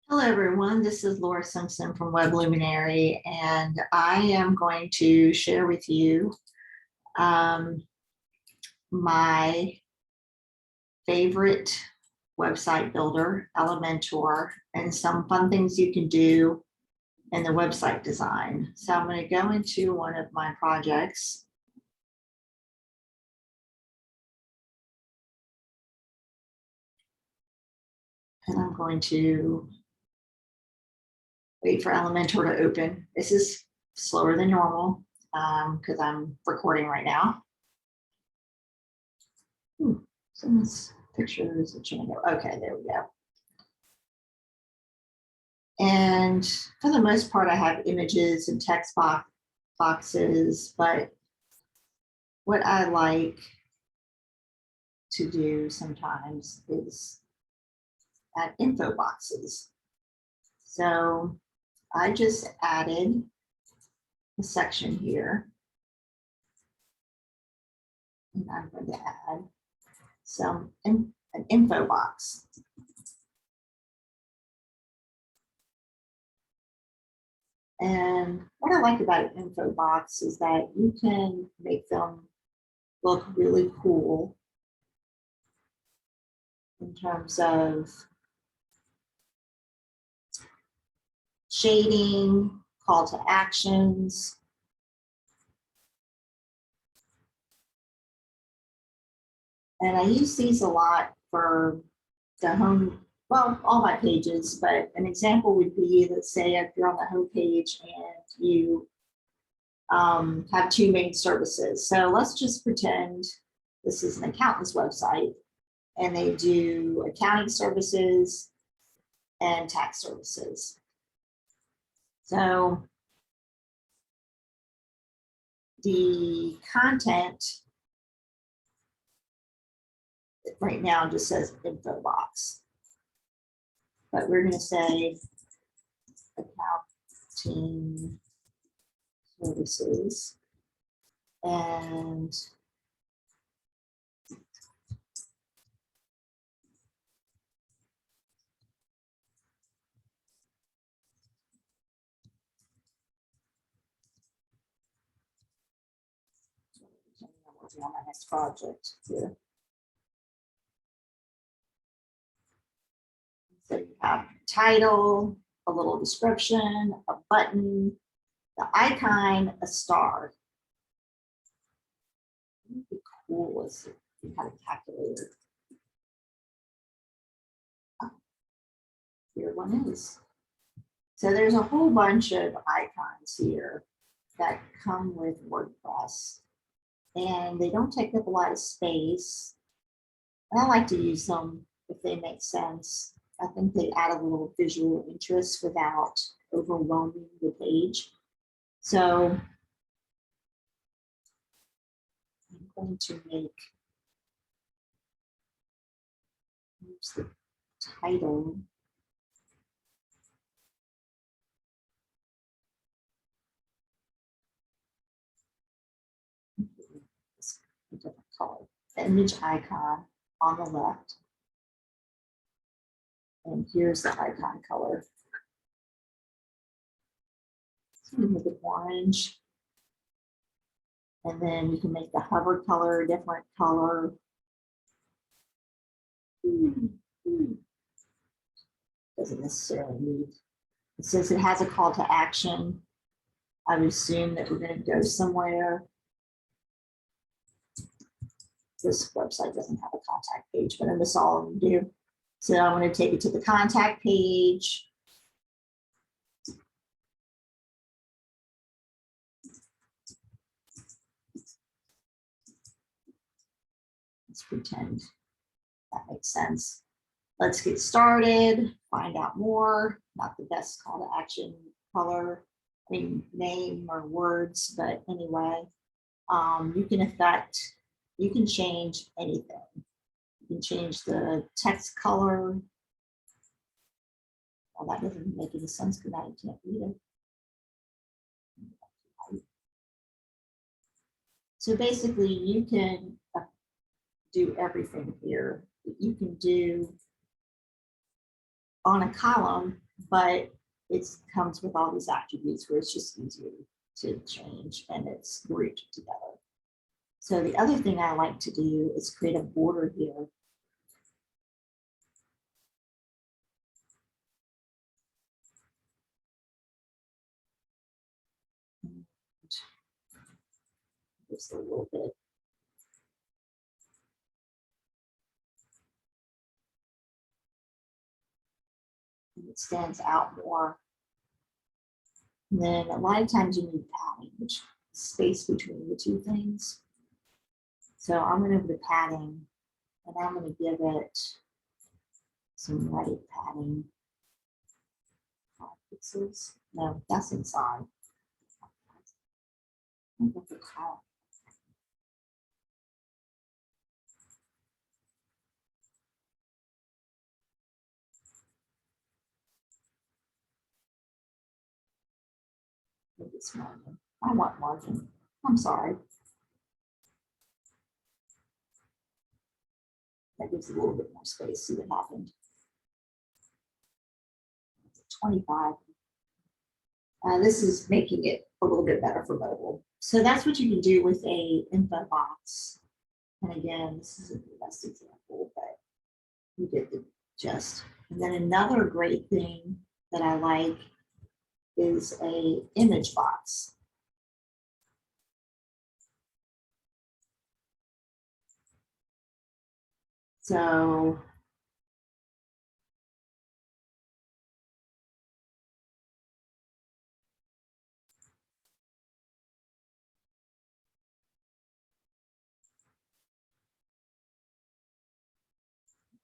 Hello, everyone. This is Laura Simpson from Web Luminary, and I am going to share with you my favorite website builder, Elementor, and some fun things you can do in the website design. So I'm going to go into one of my projects. And I'm going to wait for Elementor to open. This is slower than normal because I'm recording right now. So this picture is okay, there we go. And for the most part, I have images and text boxes, but what I like to do sometimes is add info boxes. So I just added a section here. And I'm going to add an info box. And what I like about an info box is that you can make them look really cool in terms of shading, call to actions. And I use these a lot for the home, well, all my pages, but an example would be, let's say if you're on the home page and you have two main services. So let's just pretend this is an accountant's website and they do accounting services and tax services. So the content right now just says info box, but we're going to say accounting services and on my next project here. So you have title, a little description, a button, the icon, a star. It would be cool if you had a calculator. Oh, here one is. So there's a whole bunch of icons here that come with WordPress, and they don't take up a lot of space. And I like to use them if they make sense. I think they add a little visual interest without overwhelming the page. So I'm going to make the title a different color. The image icon on the left. And here's the icon color. So you make it orange. And then you can make the hover color a different color. Doesn't necessarily need. It says it has a call to action. I would assume that we're going to go somewhere. This website doesn't have a contact page, but this all I'm going to do. So I'm going to take it to the contact page. Let's pretend that makes sense. Let's get started, find out more. Not the best call to action color, I mean, name or words, but anyway, you can change anything. You can change the text color. Well, that doesn't make any sense because I can't read it. So basically, you can do everything here. You can do on a column, but it comes with all these attributes where it's just easier to change and it's grouped together. So the other thing I like to do is create a border here. Just a little bit. And it stands out more. And then a lot of times you need padding, which is space between the two things. So I'm going to go to padding, and I'm going to give it some right padding. 5 pixels. No, that's inside. Maybe it's margin. I want margin. I'm sorry. That gives a little bit more space. See what happened. 25. This is making it a little bit better for mobile. So that's what you can do with a info box. And again, this is the best example, but you get the gist. And then another great thing that I like is a image box. So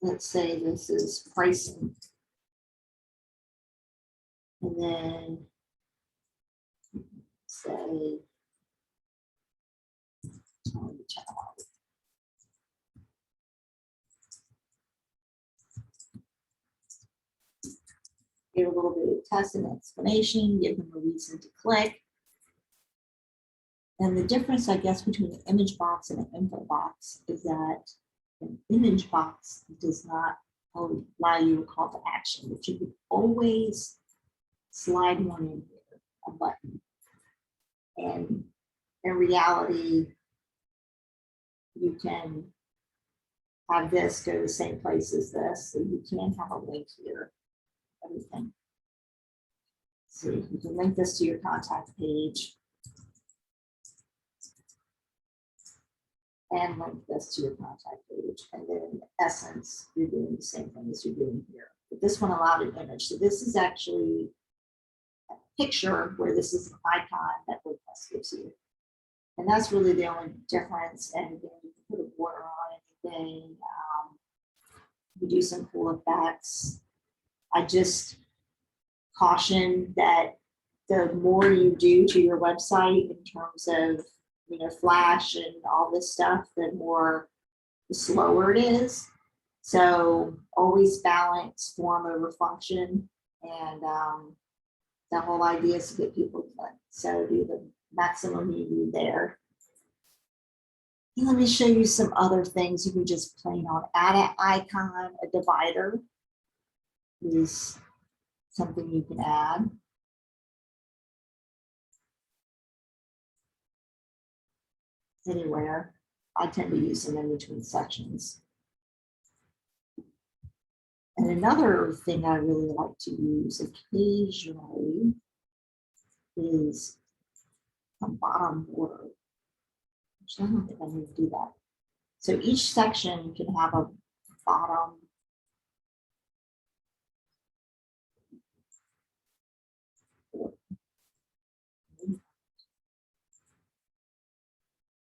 let's say this is pricing. And then say, give a little bit of text and explanation, give them a reason to click. And the difference, I guess, between an image box and an info box is that an image box does not allow you a call to action, but you can always slide one in here, a button. And in reality, you can have this go the same place as this, so you can have a link here, everything. So you can link this to your contact page and link this to your contact page. And then in essence, you're doing the same thing as you're doing here. But this one allowed an image. So this is actually a picture where this is an icon that Wordpress gives you. And that's really the only difference. And again, you can put a border on anything. You do some cool effects. I just caution that the more you do to your website in terms of Flash and all this stuff, the slower it is. So always balance form over function, and the whole idea is to get people to click. So do the maximum you need there. And let me show you some other things you can just plain on add an icon. A divider is something you can add. Anywhere. I tend to use them in between sections. And another thing I really like to use occasionally is a bottom border. Actually, I don't think I need to do that. So each section can have a bottom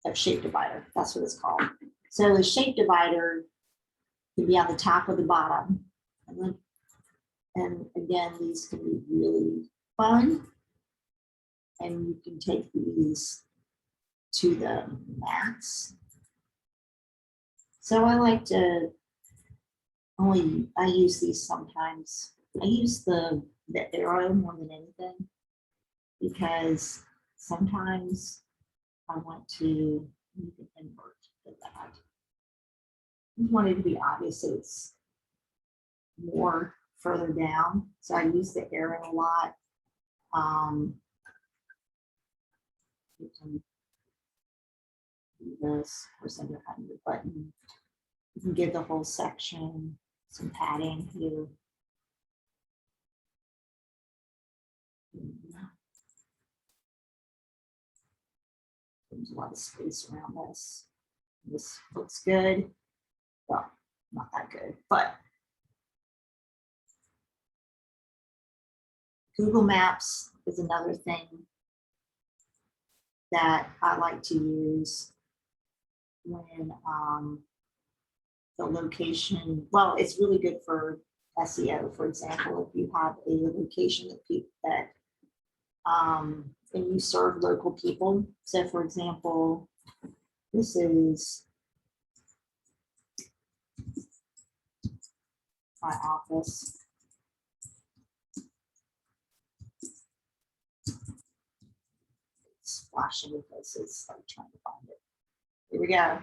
a shape divider. That's what it's called. So the shape divider can be on the top or the bottom. And again, these can be really fun. And you can take these to the max. So I like to I use these sometimes. I use the arrow more than anything because sometimes I want to invert to that. I want it to be obvious so it's more further down. So I use the arrow a lot. You can do this, of course, under the button. You can give the whole section some padding here. There's a lot of space around this. This looks good. Well, not that good, but Google Maps is another thing that I like to use when the location, well, it's really good for SEO. For example, if you have a location that people and you serve local people. So for example, this is my office. It's flashing because it's like trying to find it. Here we go.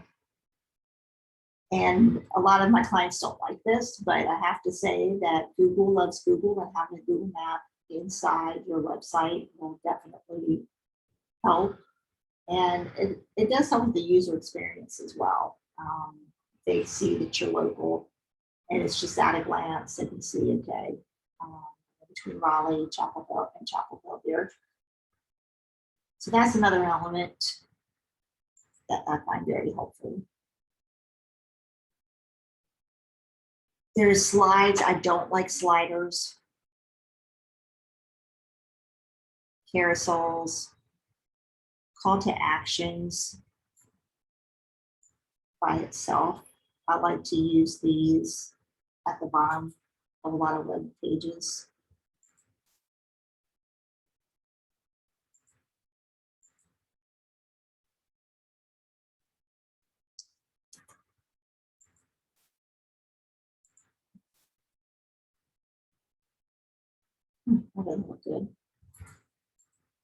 And a lot of my clients don't like this, but I have to say that Google loves Google, and having a Google map inside your website will definitely help. And it does help with the user experience as well. They see that you're local, and it's just at a glance they can see, okay, between Raleigh, Chapel Hill here. So that's another element that I find very helpful. There's slides. I don't like sliders. Carousels. Call to actions by itself. I like to use these at the bottom of a lot of web pages. That doesn't look good.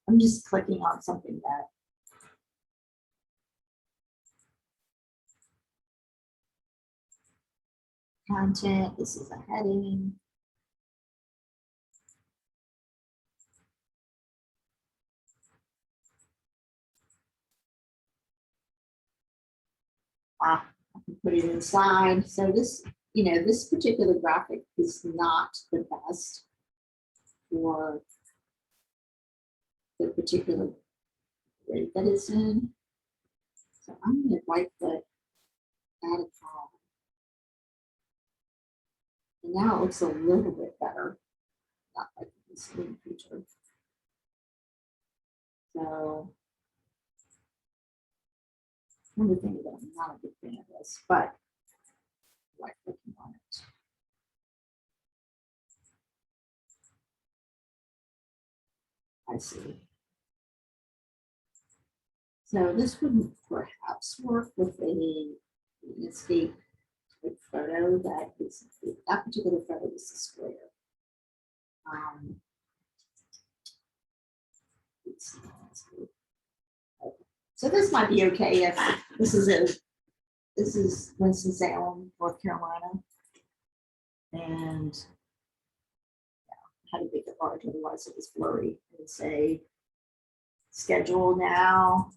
I'm just clicking on something that content. This is a heading. I can put it inside. So this, this particular graphic is not the best for the particular rate that it's in. So I'm going to right click, add a column. And now it looks a little bit better, not like this little feature. So another thing that I'm not a big fan of this, but right clicking on it. I see. So this would perhaps work with a landscape photo that particular photo is a square. So this might be okay if this is Winston-Salem, North Carolina, and how to make it large, otherwise it was blurry. And say schedule now.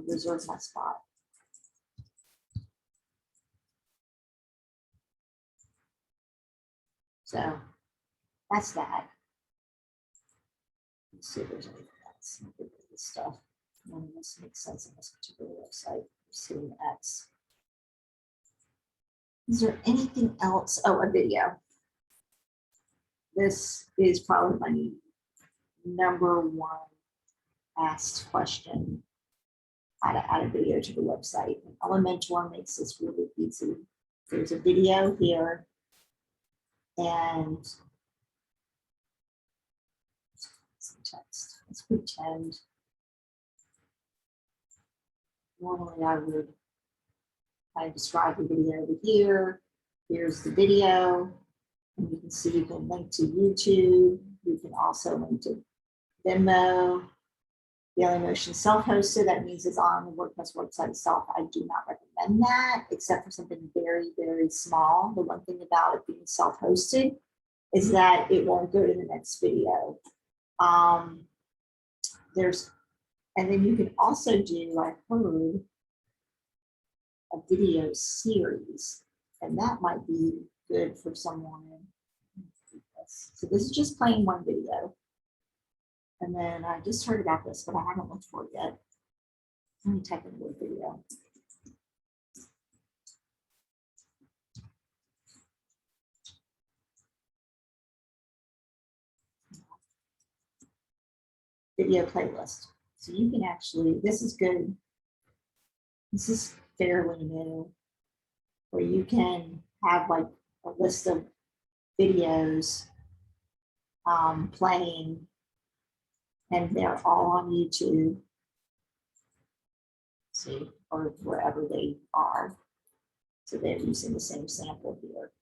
Reserve my spot. So that's that. Let's see if there's anything else. This stuff. None of this makes sense on this particular website. Seeing X. Is there anything else? Oh, a video. This is probably my #1 asked question. How to add a video to the website. And Elementor makes this really easy. There's a video here, and some text. Let's pretend. Normally I describe the video over here. Here's the video, and you can see you can link to YouTube. You can also link to Venmo. Daily Motion self-hosted, that means it's on the WordPress website itself. I do not recommend that, except for something very, very small. The one thing about it being self-hosted is that it won't go to the next video. And then you can also do, I heard, a video series, and that might be good for someone. So this is just playing one video. And then I just heard about this, but I haven't looked for it yet. Let me type in the word video. Video playlist. So you can actually, this is good. This is fairly new, where you can have like a list of videos playing, and they're all on YouTube. See, or wherever they are. So they're using the same sample here.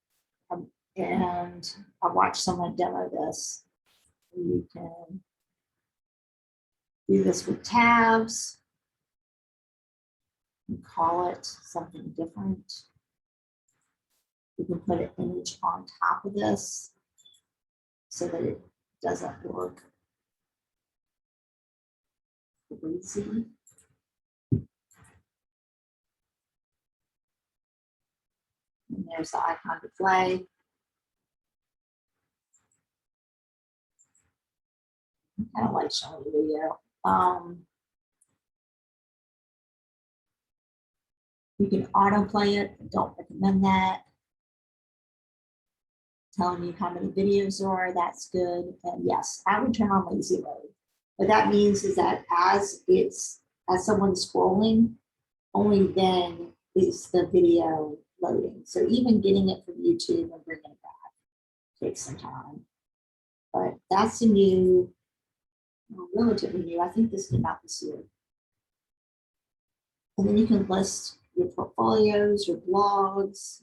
And I watched someone demo this. You can do this with tabs. You call it something different. You can put an image on top of this so that it doesn't look crazy. And there's the icon to play. I kind of like showing the video. You can autoplay it. I don't recommend that. Telling you how many videos there are, that's good. And yes, I would turn on lazy load. What that means is that as someone's scrolling, only then is the video loading. So even getting it from YouTube and bringing it back takes some time. But that's a new, relatively new. I think this came out this year. And then you can list your portfolios, your blogs.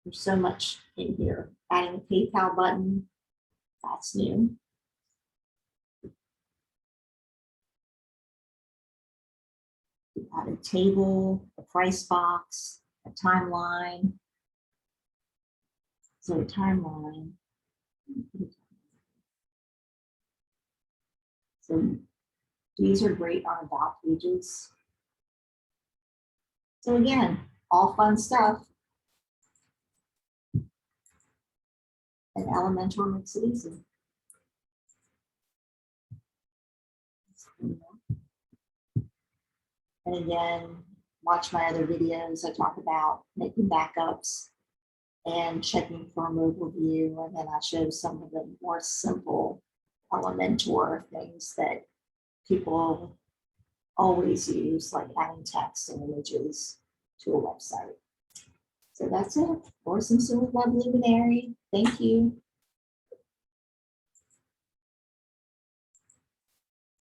There's so much in here. Adding a PayPal button, that's new. You add a table, a price box, a timeline. So a timeline. So these are great on about pages. So again, all fun stuff. And Elementor makes it easy. And again, watch my other videos. I talk about making backups and checking for a mobile view. And then I show some of the more simple Elementor things that people always use, like adding text and images to a website. So that's it. Or some sort of web luminary. Thank you.